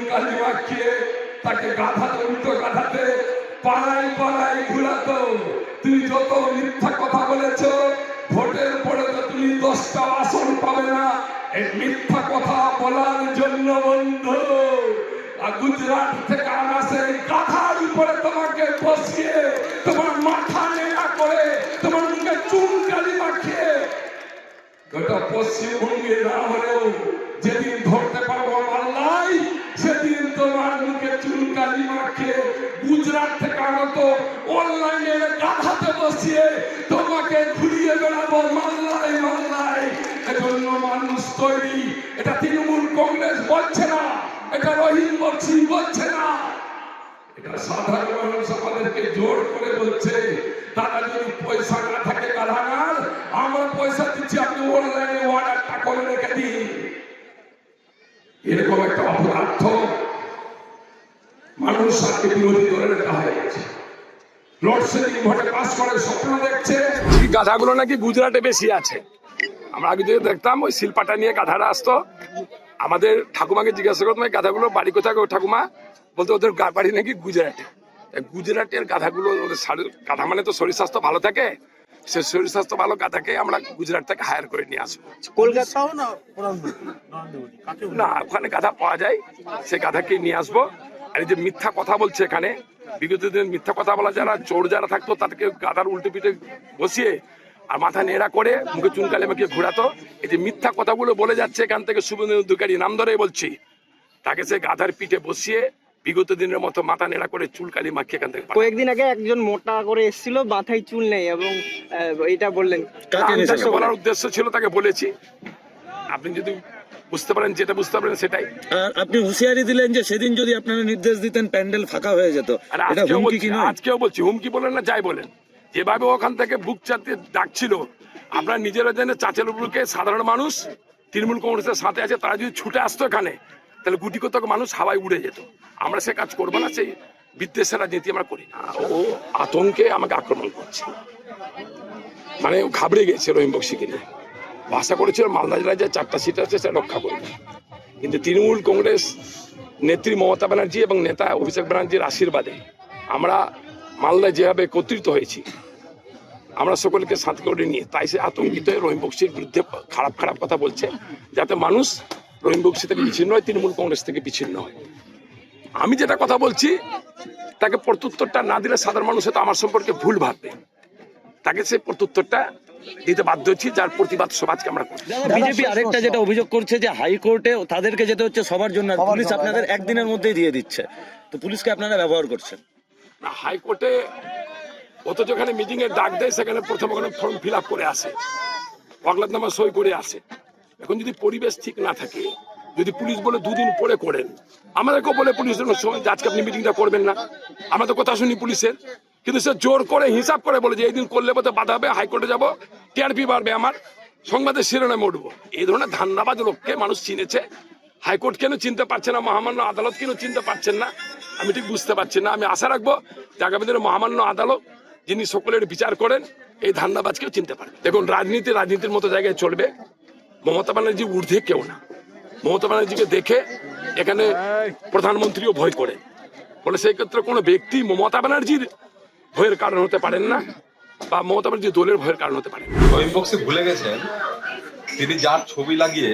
কালি মাখিয়ে তাকে গাধাতে উল্টো গাধাতে পাড়ায় পাড়ায় ঘুরাতো। তুমি যত মিথ্যা কথা বলেছ, ভোটের পরে তো তুমি 10টা আসন পাবে না। এই মিথ্যা কথা বলার জন্য বন্ধু গুজরাট থেকে আসে গাধার উপরে তোমাকে বসিয়ে, তোমার মাথা নেড়া করে, তোমার মুখে চুন কালি মাখিয়ে, গোটা পশ্চিমবঙ্গে না হলেও যেদিন ধরতে পারবো মাল্লাই, সেদিন তোমার মুখে চুন কালি মাখিয়ে গুজরাট থেকে আগত অনলাইনে গাধাতে বসিয়ে তোমাকে ঘুরিয়ে বেড়াবো মাল্লাই মাল্লাই। এজন্য মানুষ তৈরি। এটা তৃণমূল কংগ্রেস বলছে না, এটা রহিম বক্সি বলছে না, এটা সাধারণ মানুষ আমাদেরকে জোর করে বলছে। তারা যদি পয়সা না থাকে গাধার, আমরা পয়সা দিচ্ছি, আপনি অনলাইনে অর্ডারটা করে রেখে দিন। এরকম একটা অপরাধ মানুষ আজকে বিরোধী দলের দেখা হয়েছে। লোডশেডিং ভোটে পাস করে স্বপ্ন দেখছে। গাধাগুলো নাকি গুজরাটে বেশি আছে। আমরা আগে থেকে দেখতাম ওই শিল্পাটা নিয়ে গাধারা আসতো, আমাদের ঠাকুমাকে জিজ্ঞাসা করতাম এই গাধাগুলো বাড়ি কোথায় গো ঠাকুমা, বলতে ওদের বাড়ি নাকি গুজরাটে। গুজরাটের গাধাগুলো, ওদের গাধা মানে তো শরীর স্বাস্থ্য ভালো থাকে, সে শরীর স্বাস্থ্য ভালো গাধাকে আমরা গুজরাট থেকে হায়ার করে নিয়ে আসবো। কলকাতাও না, ওখানে গাধা পাওয়া যায়, সে গাধাকে নিয়ে আসবো। আর এই যে মিথ্যা কথা বলছে এখানে, বিগত দিন মিথ্যা কথা বলা যারা চোর যারা থাকতো তাদেরকে গাধার উল্টে পিঠে বসিয়ে আর মাথা নেড়া করে মুখে চুনকালে মাকে ঘোরাতো। এই যে মিথ্যা কথাগুলো বলে যাচ্ছে এখান থেকে শুভেন্দু অধিকারী নাম ধরে বলছি, তাকে সে গাধার পিঠে বসিয়ে বিগত দিনের মতো মাথা নেড়া করে চুলকালি মাখিয়ে এখান থেকে। কয়েকদিন আগে একজন মোটা করে এসেছিল, মাথায় চুল নেই, এবং এটা বললেন বলার উদ্দেশ্য ছিল, তাকে বলেছি। আপনি যদি বুঝতে পারেন, যেটা বুঝতে পারেন সেটাই। আপনি হুঁশিয়ারি দিলেন যে সেদিন যদি আপনারা নির্দেশ দিতেন প্যান্ডেল ফাঁকা হয়ে যেত। আজকেও বলছি, হুমকি বলেন না যাই বলেন, যেভাবে ওখান থেকে বুক চাতে ডাকছিল, আপনারা নিজেরা জানেন চাঁচলপুরকে সাধারণ মানুষ তৃণমূল কংগ্রেসের সাথে আছে, তারা যদি ছুটে আসতো এখানে, তাহলে গুটি কতক মানুষ হাওয়ায় উড়ে যেত। আমরা সে কাজ করবো না, সেই বিদ্বেষের রাজনীতি আমরা করি না। ও আতঙ্কে আমাকে আক্রমণ করছে, মানে ঘাবড়ে গেছে রহিম বক্সিকে নিয়ে। আশা করেছিল মালদা জেলায় যে 4টা সিট আছে সেটা রক্ষা করবে, কিন্তু তৃণমূল কংগ্রেস নেত্রী মমতা ব্যানার্জি এবং নেতা অভিষেক ব্যানার্জির আশীর্বাদে আমরা মালদায় যেভাবে একত্রিত হয়েছি, আমরা সকলকে সাথে করে নিয়ে, তাই সে আতঙ্কিত হয়ে রহিম বক্সির বিরুদ্ধে খারাপ খারাপ কথা বলছে, যাতে মানুষ রহিম বক্সি থেকে বিচ্ছিন্ন হয়, তৃণমূল কংগ্রেস থেকে বিচ্ছিন্ন হয়। আমি যেটা কথা বলছি তাকে প্রত্যুত্তরটা না দিলে সাধারণ মানুষ হয়তো আমার সম্পর্কে ভুল ভাববে, তাকে সেই প্রত্যুত্তরটা দিতে বাধ্য হচ্ছি, যার প্রতিবাদ সমাজকে আমরা করি। বিজেপি আরেকটা যেটা অভিযোগ করছে যে হাইকোর্টে তাদেরকে যেতে হচ্ছে সবার জন্য, পুলিশ আপনাদের একদিনের মধ্যেই দিয়ে দিচ্ছে, তো পুলিশকে আপনারা ব্যবহার করছেন না। হাইকোর্টে অথচ এখানে মিটিং এর ডাক দেয়, সেখানে প্রথম ওখানে ফর্ম ফিল আপ করে আসে, ওয়াকলাতনামা সই করে আসে। এখন যদি পরিবেশ ঠিক না থাকে, যদি পুলিশ বলে 2 দিন পরে করেন, আমাদেরকেও বলে পুলিশের সময় আজকে আপনি মিটিংটা করবেন না, আমরা তো কথা শুনি পুলিশের, কিন্তু সে জোর করে হিসাব করে বলে যে এই দিন করলে বোধহয় বাধা হবে, হাইকোর্টে যাবো, টিআরপি বাড়বে, আমার সংবাদের শিরোনামে উঠবো। এই ধরনের ধান্দাবাজ লোককে মানুষ চিনেছে। হাইকোর্ট কেন চিনতে পারছে না, মহামান্য আদালত কেন চিনতে পারছেন না, আমি ঠিক বুঝতে পারছি না। আমি আশা রাখবো যে আগামী দিনে মহামান্য আদালত, যিনি সকলের বিচার করেন, এই ধান্দাবাজকেও চিনতে পারেন। দেখুন, রাজনীতির মতো জায়গায় চলবে। মমতা ব্যানার্জি ঊর্ধ্বে কেউ না। মমতা ব্যানার্জিকে দেখে এখানে প্রধানমন্ত্রীও ভয় করে, বলে সেই ক্ষেত্রে কোনো ব্যক্তি মমতা ব্যানার্জির ভয়ের কারণ হতে পারেন না, বা মমতা ব্যানার্জি দলের ভয়ের কারণ হতে পারেন। রহিম বক্সি ভুলে গেছেন তিনি যার ছবি লাগিয়ে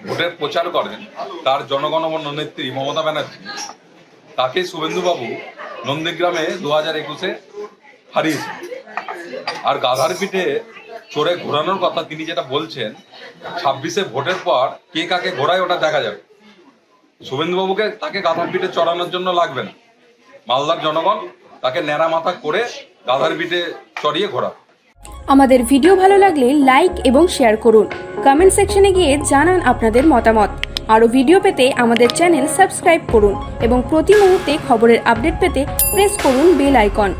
ভোটের প্রচার করেন, তার জনগণমন নেত্রী মমতা ব্যানার্জি, তাকে শুভেন্দুবাবু নন্দীগ্রামে 2021-এ হারিয়েছেন। আর গাধার পিঠে চড়ে ঘোরানোর কথা তিনি যেটা বলছেন, 26-এ ভোটের পর কে কাকে ঘোরায় ওটা দেখা যাবে। শুভেন্দুবাবুকে তাকে গাধার পিঠে চড়ানোর জন্য লাগবে না, মালদার জনগণ তাকে ন্যাড়া মাথা করে গাধার পিঠে চড়িয়ে ঘোরা। আমাদের ভিডিও ভালো লাগলে লাইক এবং শেয়ার করুন, কমেন্ট সেকশনে গিয়ে জানান আপনাদের মতামত। আরও ভিডিও পেতে আমাদের চ্যানেল সাবস্ক্রাইব করুন এবং প্রতি মুহূর্তে খবরের আপডেট পেতে প্রেস করুন বেল আইকন।